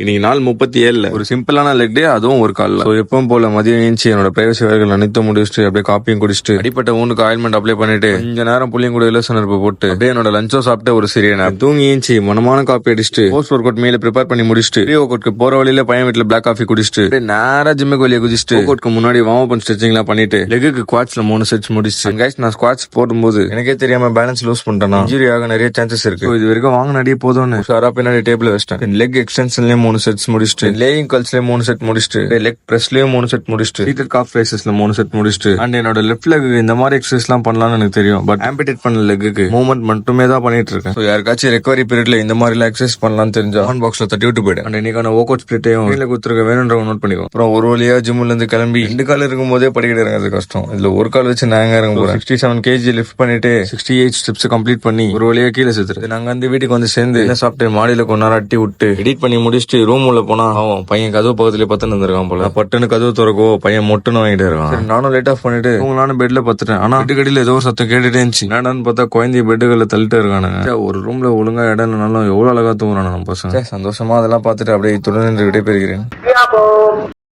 இன்னைக்கு நாள் 37 ஒரு சிம்பிளான லெக் டே, அதுவும் ஒரு கால்ல. எப்பவும் போல மதியம் ஏஞ்சி என்னோட பிரைவசி வேலைகள் அனைத்தும் முடிச்சுட்டு அப்படியே காப்பியும் குடிச்சிட்டு அடிப்பட்ட ஊனுக்கு ஆயில்மெண்ட் அப்ளை பண்ணிட்டு கொஞ்ச நேரம் புள்ளியும் கூட இலவச நெருப்பு போட்டு அப்படியே என்னோட லஞ்சம் சாப்பிட்டு ஒரு சிறிய நேரம் தூங்கி ஏஞ்சி மனமான காப்பி அடிச்சுட்டு போஸ்ட் ஒர்க் அவுட் மீல ப்ரிப்பேர் பண்ணி முடிச்சுட்டு ப்ரீ ஒர்க் அவுட்க்கு போற வழியில பையன் வீட்டுல பிளாக் காஃபி குடிச்சிட்டு அப்படியே நேரா ஜிம்முக்கு வெளியே குதிச்சுட்டு ஒர்க் அவுட்க்கு முன்னாடி வார்ம் அப் ஸ்ட்ரெச்சிங் எல்லாம் பண்ணிட்டு லெக்குக்கு குவாட்ஸ்ல 3 செட்ஸ் முடிச்சு கைஸ். நான் ஸ்குவாட்ஸ் போடும்போது எனக்கே தெரியாம பேலன்ஸ் லூஸ் பண்ணிட்டேன். இன்ஜுரி ஆக நிறைய சான்சஸ் இருக்கு. இது வரைக்கும் வாங்க நிறைய போதும்னு ஷாரா பின்னாடி டேபிள் வச்சிட்டேன். லெக் எக்ஸ்டென்ஷன்லயும் 3 செட்ஸ் முடிச்சுட்டு லேயிங் கல்ஸ்லயும் 3 செட் முடிச்சுட்டு லெக் பிரஸ்லயும் 3 செட் முடிச்சுட்டு சீட்டட் காஃப் ரைசஸ்ல 3 செட் முடிச்சுட்டு அண்ட் என்னோட லெஃப்ட் லெக் இந்த மாதிரி எக்ஸசைஸ் எல்லாம் பண்ணலாம்னு எனக்கு தெரியும். பட் ஆம்பிடேட் பண்ண லெக்கு மூவ்மெண்ட் மட்டுமே தான் பண்ணிட்டு இருக்கேன். யாருக்காச்சும் ரெக்கவரி பீரியட்ல இந்த மாதிரி எல்லாம் எக்ஸசைஸ் பண்ணலாம்னு தெரிஞ்சா கமெண்ட் பாக்ஸ்ல தட்டி விட்டு போயிடு. அண்ட் இன்னைக்கான ஒர்க் அவுட் ஸ்பிளிட்டையும் கீழே கொடுத்துருக்க வேணும்ன்றவங்க நோட் பண்ணிக்கோ. அப்புறம் ஒரு வழியா ஜிம்ல இருந்து கிளம்பி 2 கால் இருக்கும் போதே படிக்கிட்டு இறங்குறது கஷ்டம். இதுல ஒரு கால் வச்சு நாங்க இறங்க போறேன். 67 kg லிஃப்ட் பண்ணிட்டு 68 ஸ்டெப்ஸ் கம்ப்ளீட் பண்ணி ஒரு வழியா கீழே சுத்துறது. நாங்க வந்து வீட்டுக்கு வந்து சேர்ந்து என்ன சாப்பிட்டு மாடியில கொஞ்ச நேரம் அட்டி விட்டு எடிட் பண்ணி முடிச்சுட்டு ரூம் உள்ள போனா பையன் கதவு பக்கத்துல பத்துன்னு இருந்திருக்கான் போல. பட்டுன்னு கதவு திறக்கோ பையன் மொட்டுன்னு வாங்கிட்டு இருக்கான். நானும் லைட் ஆஃப் பண்ணிட்டு நானும் பெட்ல பத்துட்டேன். ஆனா வீட்டுக்கடியில ஏதோ ஒரு சத்தம் கேட்டுட்டே இருந்துச்சு. என்னடான்னு பார்த்தா குழந்தைய பெட்டுகளை தள்ளிட்டு இருக்கானுங்க. ஒரு ரூம்ல ஒழுங்கா இடம் இல்லைனாலும் எவ்வளவு அழகா தூங்குறானு நம்ம பசங்க. சந்தோஷமா அதெல்லாம் பார்த்துட்டு அப்படியே இத்துடன் விடைபெறுகிறேன்.